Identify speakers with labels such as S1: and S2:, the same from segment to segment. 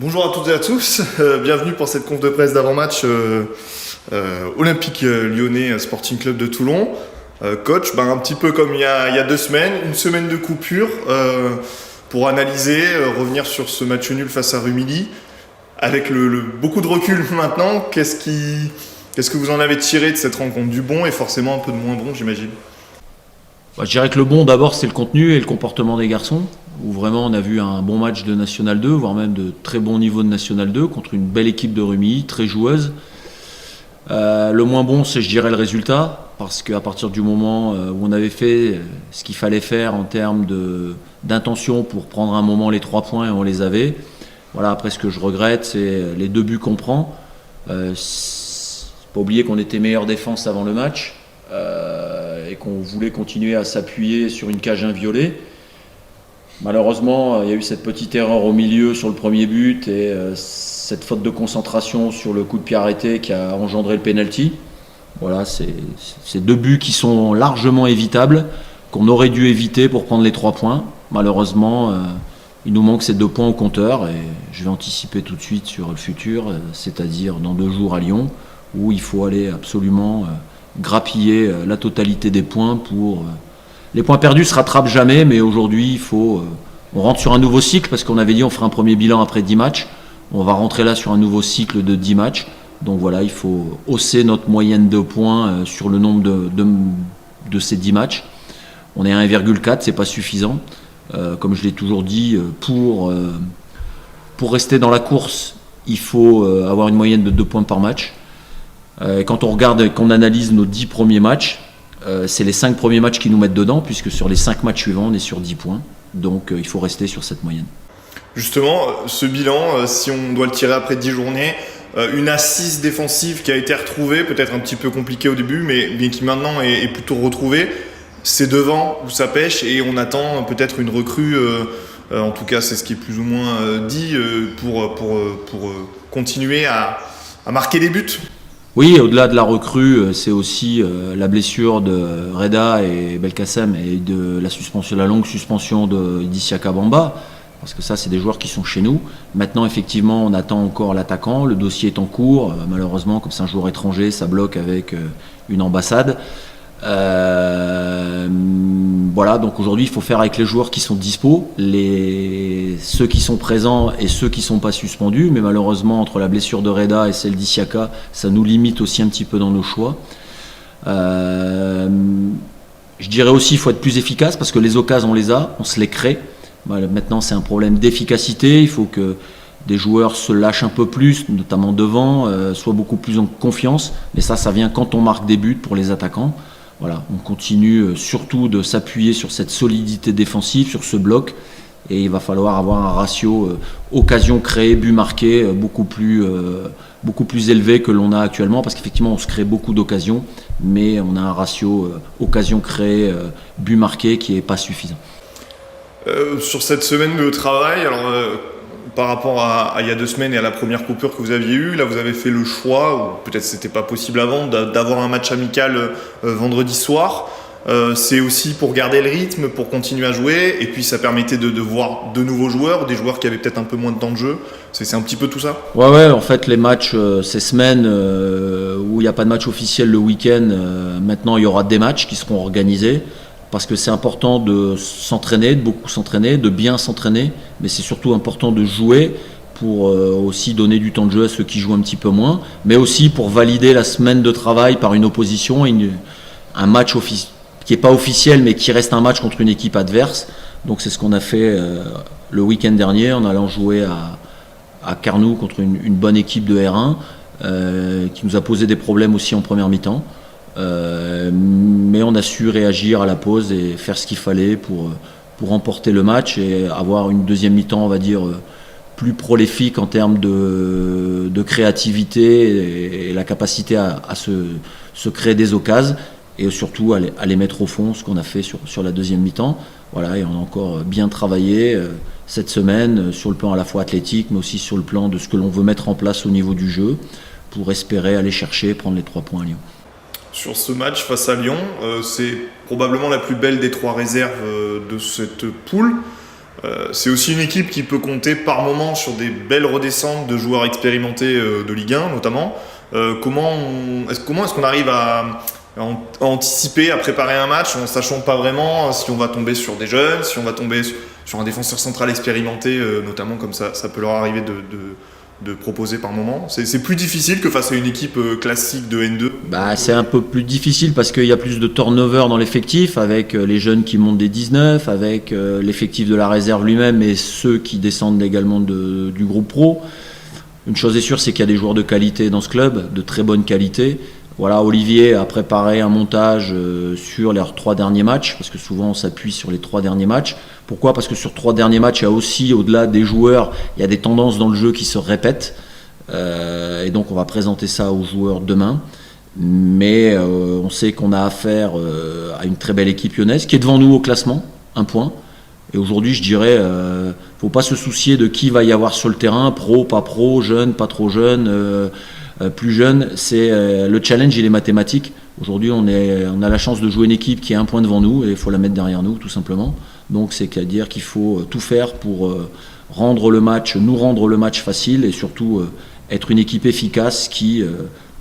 S1: Bonjour à toutes et à tous, bienvenue pour cette conf de presse d'avant-match Olympique Lyonnais Sporting Club de Toulon. Coach, un petit peu comme il y a 2 semaines, une semaine de coupure pour analyser, revenir sur ce match nul face à Rumilly. Avec beaucoup de recul maintenant, qu'est-ce que vous en avez tiré de cette rencontre? Du bon et forcément un peu de moins bon, j'imagine.
S2: Je dirais que le bon d'abord c'est le contenu et le comportement des garçons, où vraiment on a vu un bon match de National 2, voire même de très bon niveau de National 2 contre une belle équipe de Rumilly, très joueuse. Le moins bon c'est je dirais le résultat, parce qu'à partir du moment où on avait fait ce qu'il fallait faire en termes d'intention pour prendre un moment les 3 points et on les avait. Voilà, après ce que je regrette c'est les 2 buts qu'on prend. Faut pas oublier qu'on était meilleure défense avant le match. Et qu'on voulait continuer à s'appuyer sur une cage inviolée. Malheureusement, il y a eu cette petite erreur au milieu sur le premier but et cette faute de concentration sur le coup de pied arrêté qui a engendré le penalty. Voilà, c'est 2 buts qui sont largement évitables, qu'on aurait dû éviter pour prendre les 3 points. Malheureusement, il nous manque ces 2 points au compteur et je vais anticiper tout de suite sur le futur, c'est-à-dire dans 2 jours à Lyon, où il faut aller absolument grappiller la totalité des points pour... Les points perdus se rattrapent jamais, mais aujourd'hui, il faut... on rentre sur un nouveau cycle, parce qu'on avait dit on ferait un premier bilan après 10 matchs. On va rentrer là sur un nouveau cycle de 10 matchs. Donc voilà, il faut hausser notre moyenne de points sur le nombre de ces 10 matchs. On est à 1,4, c'est pas suffisant. Comme je l'ai toujours dit, pour rester dans la course, il faut avoir une moyenne de 2 points par match. Quand on regarde et qu'on analyse nos 10 premiers matchs, c'est les 5 premiers matchs qui nous mettent dedans, puisque sur les 5 matchs suivants, on est sur 10 points. Donc il faut rester sur cette moyenne.
S1: Justement, ce bilan, si on doit le tirer après 10 journées, une assise défensive qui a été retrouvée, peut-être un petit peu compliquée au début, mais qui maintenant est plutôt retrouvée. C'est devant où ça pêche et on attend peut-être une recrue, en tout cas c'est ce qui est plus ou moins dit, pour continuer à marquer des buts.
S2: Oui, au-delà de la recrue, c'est aussi la blessure de Reda et Belkacem et de la longue suspension de Idrissa Bamba, parce que ça, c'est des joueurs qui sont chez nous. Maintenant, effectivement, on attend encore l'attaquant. Le dossier est en cours. Malheureusement, comme c'est un joueur étranger, ça bloque avec une ambassade. Voilà, donc aujourd'hui, il faut faire avec les joueurs qui sont dispo, ceux qui sont présents et ceux qui ne sont pas suspendus. Mais malheureusement, entre la blessure de Reda et celle d'Isiaka, ça nous limite aussi un petit peu dans nos choix. Je dirais aussi qu'il faut être plus efficace parce que les occasions, on les a, on se les crée. Maintenant, c'est un problème d'efficacité. Il faut que des joueurs se lâchent un peu plus, notamment devant, soient beaucoup plus en confiance. Mais ça vient quand on marque des buts pour les attaquants. Voilà, on continue surtout de s'appuyer sur cette solidité défensive, sur ce bloc, et il va falloir avoir un ratio occasion créée, but marqué beaucoup plus élevé que l'on a actuellement, parce qu'effectivement on se crée beaucoup d'occasions, mais on a un ratio occasion créée, but marqué qui n'est pas suffisant.
S1: Sur cette semaine de travail, alors par rapport à il y a 2 semaines et à la première coupure que vous aviez eue, là vous avez fait le choix, ou peut-être c'était pas possible avant, d'avoir un match amical vendredi soir. C'est aussi pour garder le rythme, pour continuer à jouer, et puis ça permettait de voir de nouveaux joueurs, des joueurs qui avaient peut-être un peu moins de temps de jeu. C'est un petit peu tout ça.
S2: Ouais, en fait les matchs, ces semaines où il n'y a pas de match officiel le week-end, maintenant il y aura des matchs qui seront organisés. Parce que c'est important de s'entraîner, de beaucoup s'entraîner, de bien s'entraîner, mais c'est surtout important de jouer pour aussi donner du temps de jeu à ceux qui jouent un petit peu moins, mais aussi pour valider la semaine de travail par une opposition, un match qui n'est pas officiel, mais qui reste un match contre une équipe adverse. Donc c'est ce qu'on a fait le week-end dernier en allant jouer à Carnoux contre une bonne équipe de R1 qui nous a posé des problèmes aussi en première mi-temps. Mais on a su réagir à la pause et faire ce qu'il fallait pour remporter le match et avoir une deuxième mi-temps, on va dire, plus prolifique en termes de créativité et la capacité à se créer des occasions et surtout à les mettre au fond, ce qu'on a fait sur la deuxième mi-temps. Voilà, et on a encore bien travaillé cette semaine sur le plan à la fois athlétique, mais aussi sur le plan de ce que l'on veut mettre en place au niveau du jeu pour espérer aller chercher et prendre les 3 points à Lyon.
S1: Sur ce match face à Lyon, c'est probablement la plus belle des 3 réserves de cette poule. C'est aussi une équipe qui peut compter par moment sur des belles redescentes de joueurs expérimentés de Ligue 1 notamment. Comment est-ce qu'on arrive à anticiper, à préparer un match en sachant pas vraiment si on va tomber sur des jeunes, si on va tomber sur un défenseur central expérimenté, notamment comme ça peut leur arriver de proposer par moment. C'est plus difficile que face à une équipe classique de N2.
S2: C'est un peu plus difficile parce qu'il y a plus de turnover dans l'effectif, avec les jeunes qui montent des 19, avec l'effectif de la réserve lui-même et ceux qui descendent également du groupe pro. Une chose est sûre, c'est qu'il y a des joueurs de qualité dans ce club, de très bonne qualité. Voilà, Olivier a préparé un montage sur les 3 derniers matchs, parce que souvent on s'appuie sur les 3 derniers matchs. Pourquoi ? Parce que sur 3 derniers matchs, il y a aussi, au-delà des joueurs, il y a des tendances dans le jeu qui se répètent. Et donc on va présenter ça aux joueurs demain. Mais on sait qu'on a affaire à une très belle équipe lyonnaise, qui est devant nous au classement, 1 point. Et aujourd'hui, je dirais, faut pas se soucier de qui va y avoir sur le terrain, pro, pas pro, jeune, pas trop jeune, plus jeune. Le challenge, il est mathématique. Aujourd'hui, on a la chance de jouer une équipe qui est 1 point devant nous et il faut la mettre derrière nous, tout simplement. Donc, c'est-à-dire qu'il faut tout faire pour nous rendre le match facile et surtout être une équipe efficace qui,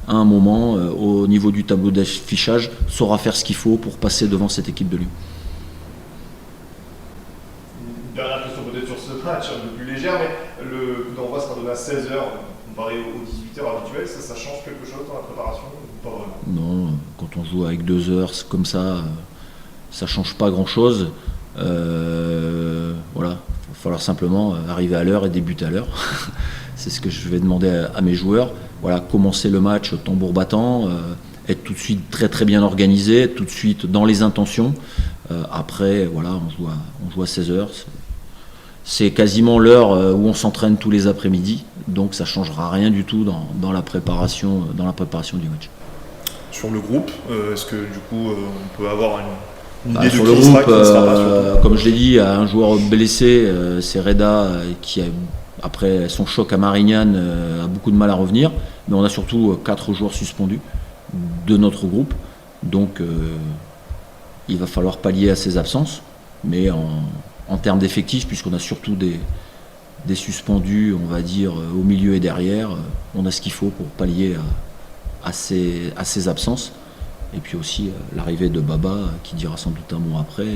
S2: à un moment, au niveau du tableau d'affichage, saura faire ce qu'il faut pour passer devant cette équipe de Lyon.
S1: Dernière question peut-être sur ce match, un peu plus légère, mais le coup d'envoi sera donné à 16h comparé aux 18h habituelles. Ça change quelque chose dans la préparation ou pas vraiment ?
S2: Non, quand on joue avec 2 heures comme ça change pas grand-chose. Voilà, il va falloir simplement arriver à l'heure et débuter à l'heure. C'est ce que je vais demander à mes joueurs. Voilà, commencer le match tambour battant, être tout de suite très très bien organisé, être tout de suite dans les intentions. Après, voilà, on joue à 16h. C'est quasiment l'heure où on s'entraîne tous les après-midi, donc ça ne changera rien du tout dans la préparation du match.
S1: Sur le groupe, est-ce que du coup on peut avoir une idée de
S2: sur
S1: qui
S2: le
S1: sera,
S2: groupe,
S1: qui ne sera pas,
S2: comme je l'ai dit, un joueur blessé, c'est Reda, qui après son choc à Marignane a beaucoup de mal à revenir, mais on a surtout 4 joueurs suspendus de notre groupe, donc il va falloir pallier à ces absences, mais en termes d'effectifs, puisqu'on a surtout des suspendus, on va dire, au milieu et derrière, on a ce qu'il faut pour pallier à ces absences. Et puis aussi l'arrivée de Baba, qui dira sans doute un mot après,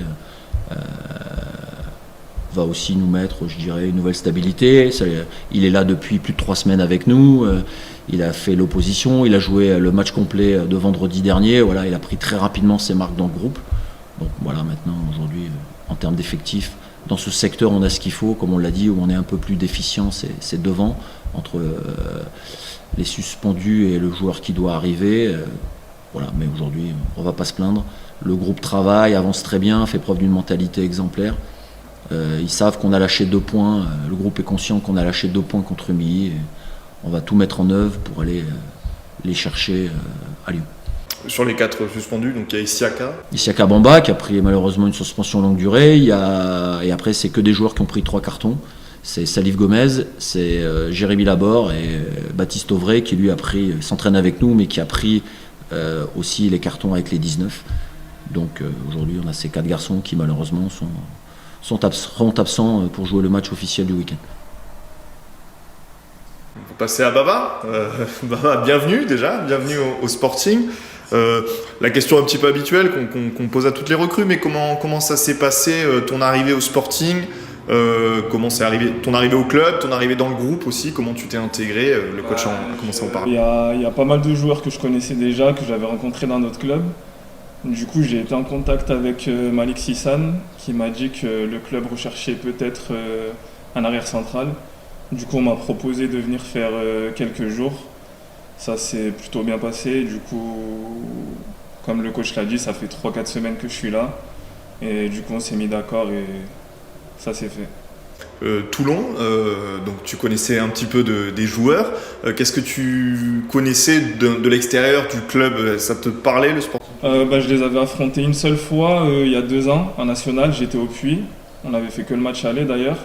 S2: va aussi nous mettre, je dirais, une nouvelle stabilité. Il est là depuis plus de 3 semaines avec nous, il a fait l'opposition, il a joué le match complet de vendredi dernier, voilà, il a pris très rapidement ses marques dans le groupe. Donc voilà, maintenant, aujourd'hui, en termes d'effectifs, dans ce secteur, on a ce qu'il faut, comme on l'a dit, où on est un peu plus déficient, c'est devant, entre les suspendus et le joueur qui doit arriver. Voilà, mais aujourd'hui, on ne va pas se plaindre. Le groupe travaille, avance très bien, fait preuve d'une mentalité exemplaire. Ils savent qu'on a lâché 2 points, le groupe est conscient qu'on a lâché 2 points contre Milly. On va tout mettre en œuvre pour aller les chercher à Lyon.
S1: Sur les 4 suspendus, donc il y a
S2: Isiaka Bamba qui a pris malheureusement une suspension longue durée. Et après, c'est que des joueurs qui ont pris 3 cartons. C'est Salif Gomez, c'est Jérémy Laborde et Baptiste Auvray qui lui s'entraîne avec nous, mais qui a pris aussi les cartons avec les 19. Donc aujourd'hui, on a ces 4 garçons qui malheureusement seront absents pour jouer le match officiel du week-end.
S1: On peut passer à Baba. Baba, bienvenue au Sporting. La question un petit peu habituelle qu'on pose à toutes les recrues, mais comment ça s'est passé ton arrivée au Sporting, comment c'est arrivé ton arrivée au club, ton arrivée dans le groupe aussi, comment tu t'es intégré, le coach a commencé à en parler.
S3: Il y a pas mal de joueurs que je connaissais déjà, que j'avais rencontrés dans notre club. Du coup, j'ai été en contact avec Malik Sissane, qui m'a dit que le club recherchait peut-être un arrière central. Du coup, on m'a proposé de venir faire quelques jours. Ça s'est plutôt bien passé. Du coup, comme le coach l'a dit, ça fait 3-4 semaines que je suis là. Et du coup, on s'est mis d'accord et ça s'est fait.
S1: Toulon, donc tu connaissais un petit peu des joueurs. Qu'est-ce que tu connaissais de l'extérieur du club ? Ça te parlait le sport ?
S3: Je les avais affrontés une seule fois il y a 2 ans en national. J'étais au Puy. On n'avait fait que le match aller d'ailleurs.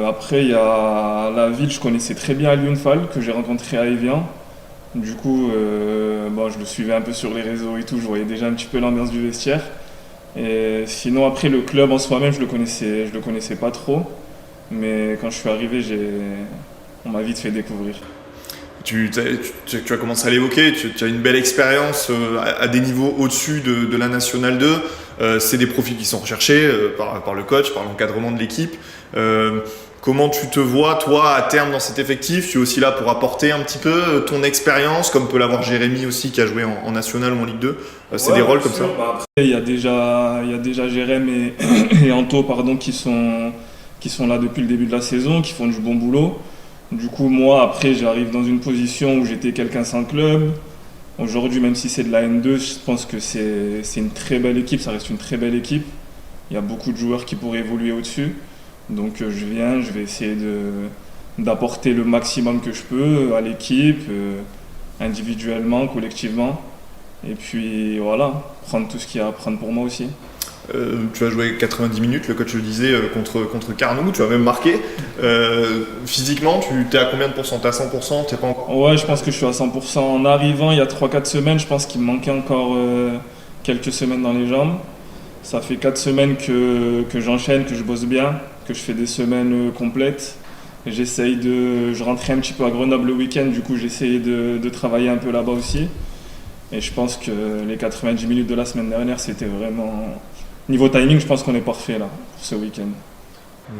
S3: Après, il y a la ville, je connaissais très bien Alioune Fall, que j'ai rencontré à Evian. Du coup, je le suivais un peu sur les réseaux et tout, je voyais déjà un petit peu l'ambiance du vestiaire. Et sinon, après, le club en soi-même, je le connaissais pas trop. Mais quand je suis arrivé, on m'a vite fait découvrir.
S1: Tu as commencé à l'évoquer, tu as une belle expérience à des niveaux au-dessus de la Nationale 2. C'est des profils qui sont recherchés par le coach, par l'encadrement de l'équipe. Comment tu te vois, toi, à terme dans cet effectif? Tu es aussi là pour apporter un petit peu ton expérience, comme peut l'avoir Jérémy aussi, qui a joué en National ou en Ligue 2. C'est des rôles comme ça.
S3: Bah, après, il y a déjà Jérém et Anto qui sont là depuis le début de la saison, qui font du bon boulot. Du coup, moi, après, j'arrive dans une position où j'étais quelqu'un sans club. Aujourd'hui, même si c'est de la N2, je pense que c'est une très belle équipe, ça reste une très belle équipe. Il y a beaucoup de joueurs qui pourraient évoluer au-dessus. Donc je vais essayer d'apporter le maximum que je peux à l'équipe, individuellement, collectivement. Et puis voilà, prendre tout ce qu'il y a à prendre pour moi aussi.
S1: Tu as joué 90 minutes, le coach le disait, contre Carnoux, tu as même marqué. Physiquement, tu es à combien de pourcents? Tu es à 100%? T'es pas encore...
S3: Ouais, je pense que je suis à 100%. En arrivant il y a 3-4 semaines, je pense qu'il me manquait encore quelques semaines dans les jambes. Ça fait 4 semaines que j'enchaîne, que je bosse bien, que je fais des semaines complètes. Je rentrais un petit peu à Grenoble le week-end, du coup j'essayais de travailler un peu là-bas aussi. Et je pense que les 90 minutes de la semaine dernière, c'était vraiment... Niveau timing, je pense qu'on est parfait là, pour ce week-end.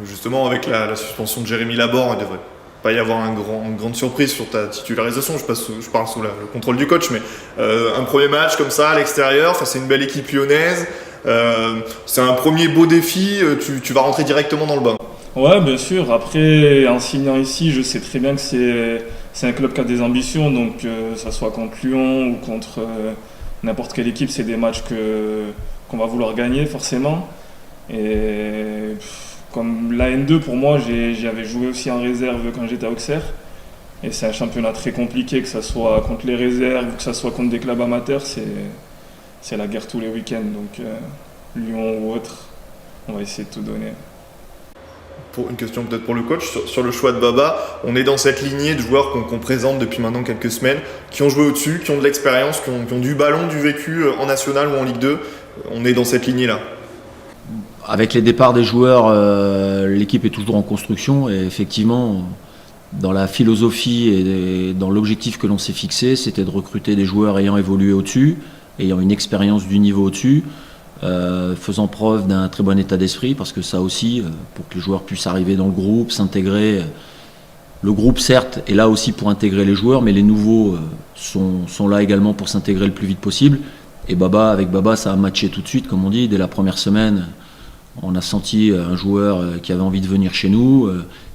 S1: Justement, avec la suspension de Jérémy Laborde, il ne devrait pas y avoir une grande surprise sur ta titularisation. Je parle sous le contrôle du coach, mais un premier match comme ça à l'extérieur, c'est une belle équipe lyonnaise. C'est un premier beau défi, tu vas rentrer directement dans le bain.
S3: Ouais, bien sûr. Après, en signant ici, je sais très bien que c'est un club qui a des ambitions, donc que ça soit contre Lyon ou contre n'importe quelle équipe, c'est des matchs qu'on va vouloir gagner forcément. Et comme la N2, pour moi, j'y avais joué aussi en réserve quand j'étais à Auxerre. Et c'est un championnat très compliqué, que ce soit contre les réserves ou que ce soit contre des clubs amateurs, c'est la guerre tous les week-ends. Donc Lyon ou autre, on va essayer de tout donner.
S1: Pour une question peut-être pour le coach, sur le choix de Baba, on est dans cette lignée de joueurs qu'on présente depuis maintenant quelques semaines, qui ont joué au-dessus, qui ont de l'expérience, qui ont du ballon, du vécu en National ou en Ligue 2. On est dans cette lignée-là.
S2: Avec les départs des joueurs, l'équipe est toujours en construction et effectivement, dans la philosophie et dans l'objectif que l'on s'est fixé, c'était de recruter des joueurs ayant évolué au-dessus, ayant une expérience du niveau au-dessus, faisant preuve d'un très bon état d'esprit, parce que ça aussi, pour que les joueurs puissent arriver dans le groupe, s'intégrer. Le groupe, certes, est là aussi pour intégrer les joueurs, mais les nouveaux sont là également pour s'intégrer le plus vite possible. Et avec Baba, ça a matché tout de suite, comme on dit, dès la première semaine. On a senti un joueur qui avait envie de venir chez nous,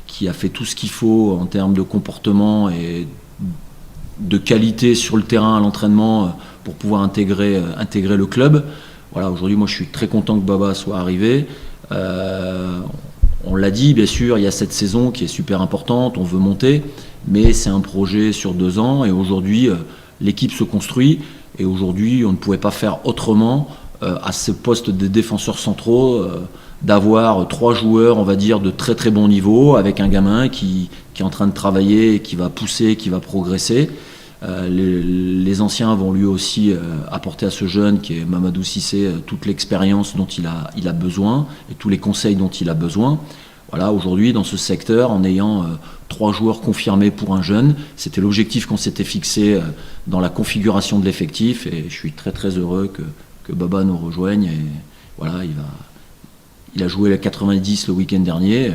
S2: qui a fait tout ce qu'il faut en termes de comportement et de qualité sur le terrain à l'entraînement pour pouvoir intégrer le club. Voilà, aujourd'hui, moi, je suis très content que Baba soit arrivé. On l'a dit, bien sûr, il y a cette saison qui est super importante, on veut monter, mais c'est un projet sur 2 ans et aujourd'hui, l'équipe se construit et aujourd'hui, on ne pouvait pas faire autrement à ce poste de défenseurs centraux d'avoir 3 joueurs, on va dire, de très très bon niveau avec un gamin qui est en train de travailler, qui va pousser, qui va progresser. Les anciens vont lui aussi apporter à ce jeune qui est Mamadou Cissé toute l'expérience dont il a besoin et tous les conseils dont il a besoin. Voilà, aujourd'hui dans ce secteur, en ayant 3 joueurs confirmés pour un jeune, c'était l'objectif qu'on s'était fixé dans la configuration de l'effectif et je suis très très heureux que Baba nous rejoigne et voilà, il a joué la 90 le week-end dernier.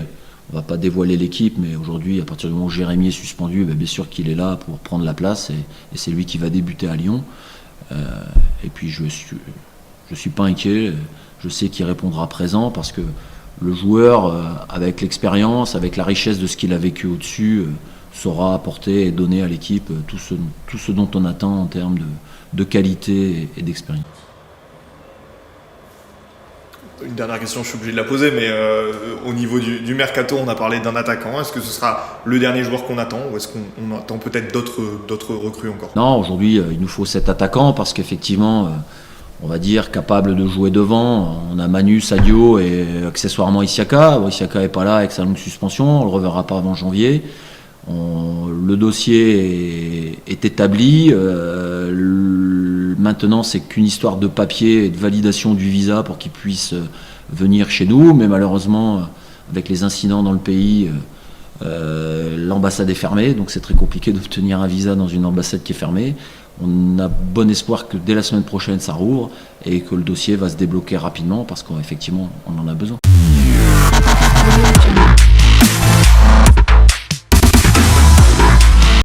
S2: On ne va pas dévoiler l'équipe, mais aujourd'hui, à partir du moment où Jérémy est suspendu, bien sûr qu'il est là pour prendre la place et c'est lui qui va débuter à Lyon. Et puis je suis pas inquiet, je sais qu'il répondra présent parce que le joueur, avec l'expérience, avec la richesse de ce qu'il a vécu au-dessus, saura apporter et donner à l'équipe tout ce dont on attend en termes de qualité et d'expérience.
S1: Une dernière question, je suis obligé de la poser, mais au niveau du mercato, on a parlé d'un attaquant. Est-ce que ce sera le dernier joueur qu'on attend ou est-ce qu'on attend peut-être d'autres recrues encore?
S2: Non, aujourd'hui, il nous faut cet attaquant parce qu'effectivement, on va dire capable de jouer devant. On a Manu, Sadio et accessoirement Isiaka. Isiaka n'est pas là avec sa longue suspension, on ne le reverra pas avant janvier. Le dossier est établi. Maintenant, c'est qu'une histoire de papier et de validation du visa pour qu'ils puissent venir chez nous. Mais malheureusement, avec les incidents dans le pays, l'ambassade est fermée. Donc c'est très compliqué d'obtenir un visa dans une ambassade qui est fermée. On a bon espoir que dès la semaine prochaine, ça rouvre et que le dossier va se débloquer rapidement parce qu'effectivement, on en a besoin.